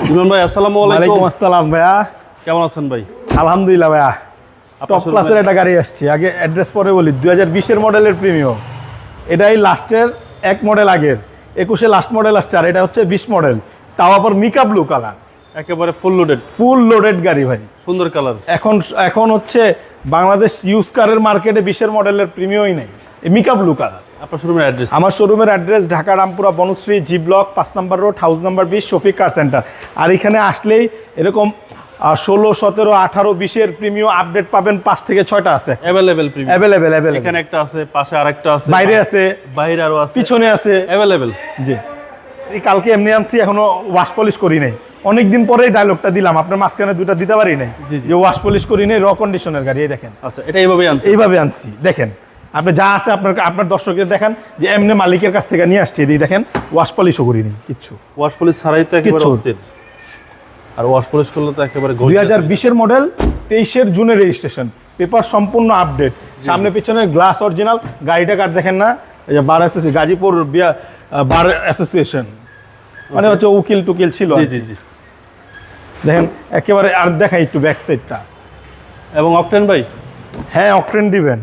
ইমরান ভাই আসসালামু আলাইকুম। ওয়ালাইকুম আসসালাম ভাইয়া, কেমন আছেন ভাই? আলহামদুলিল্লাহ ভাইয়া। টপ ক্লাসের একটা গাড়ি আসছে, আগে অ্যাড্রেস পরে বলি। 2020-এর মডেলের প্রিমিয়াম, এটাই লাস্টের এক মডেল আগের, 21-এ লাস্ট মডেল আসছে, আর এটা হচ্ছে 20 মডেল, তাও আবার মিকা ব্লু কালার, একেবারে ফুল লোডেড গাড়ি ভাই, সুন্দর কালার। এখন হচ্ছে বাংলাদেশ ইউজ কারের মার্কেটে 20-এর মডেলের প্রিমিয়ামই নেই, মিকা ব্লু কালার। আপনার শোরুমের অ্যাড্রেস? আমার শোরুমের address Dhaka Rampura Banasree G block 5 number road, house number 20, Shafiq car centre. আর এখানে আসলেই এরকম 16, 17, 18, 20-এর প্রিমিয়াম আপডেট পাবেন, 5 থেকে 6টা আছে অ্যাভেলেবেল প্রিমিয়াম। অ্যাভেলেবেল এখানে একটা আছে, পাশে আরেকটা আছে, বাইরে আছে, বাইরে আরো আছে, পিছনে আছে, অ্যাভেলেবেল। জি, এই কালকে এমনি আনছি, এখনো ওয়াশ পলিশ করি নাই। অনেকদিন পরেই ডায়লগটা দিলাম, আপনার মাঝখানে দুটো দিতে পারি নাই, যে ওয়াশ পলিশ করি নাই, র কন্ডিশনের গাড়ি। এই দেখেন, আচ্ছা, এটা এইভাবে আনছি। দেখেন আপনি যা আছে আপনার দর্শকদের দেখান যে এমনি মালিকের কাছ থেকে নিয়ে আসছে। এই দেখেন, ওয়াশ পলিশও করিনি কিচ্ছু, ওয়াশ পলিশ ছাড়াই তো একেবারে অস্থির। আর ওয়াশ পলিশ করলে তো একেবারে 2020-এর মডেল, 23-এর জুনের রেজিস্ট্রেশন, পেপার সম্পূর্ণ আপডেট, সামনে পিছনে গ্লাস অরিজিনাল। গাড়িটা কার দেখেন না, এই যে bar association, Gazipur bar association, মানে হচ্ছে উকিল টুকিল ছিল। জি জি, দেখেন একেবারে। আর দেখাই একটু ব্যাক সাইডটা। এবং অকটেন ভাই? হ্যাঁ, অকটেন দিবেন,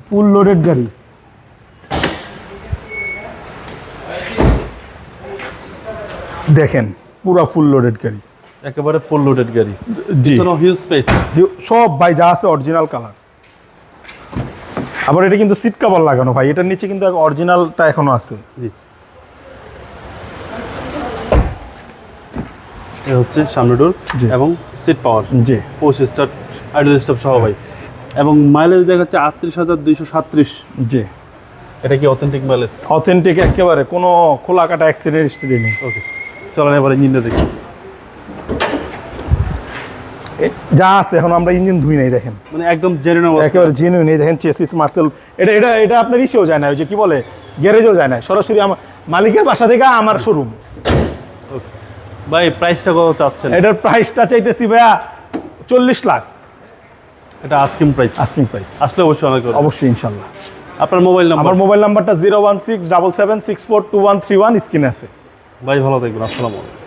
ফুল লোডেড গাড়ি। দেখেন পুরা ফুল লোডেড গাড়ি, একেবারে ফুল লোডেড গাড়ি। জি, হিউজ স্পেস, সব ভাই যা আছে অরিজিনাল কালার। আবার এটা কিন্তু সিট কভার লাগানো ভাই, এটার নিচে কিন্তু অরিজিনালটা এখনো আছে। জি, এই হচ্ছে সামনে ডোর এবং সিট পাওয়ার, জি, পুশ স্টার্ট, আইডল স্টপ সহ ভাই। এবং মাইলেজ দেখাচ্ছে 38,237। জি, এটা কি অথেন্টিক মাইলেজ? অথেন্টিক একেবারে, কোনো খোলা কাটা অ্যাক্সিডেন্ট হিস্ট্রি নেই। ওকে, চলেন এবার ইঞ্জিনটা দেখি। যা আছে এখন আমরা ইঞ্জিন ধুই নাই, দেখেন মানে একদম জেনুইন, একেবারে জেনুইন। এই দেখেন চেসিস মার্সেল, এটা আপনার ইসেও যায় না, ওই যে কি বলে গ্যারেজও যায় না, সরাসরি আমার মালিকের বাসা থেকে আমার শোরুম। ভাই প্রাইসটা কত চাচ্ছেন? এটার প্রাইসটা চাইতেছি ভাইয়া 40 লাখ। এটা আস্কিং প্রাইস? Asking price. আসলে অবশ্যই অনেক, অবশ্যই ইনশাল্লাহ। আপনার মোবাইল নাম্বার? আমার মোবাইল নাম্বারটা 01677642131, স্ক্রিনে আছে। ভাই ভালো থাকবেন, আসসালামু আলাইকুম।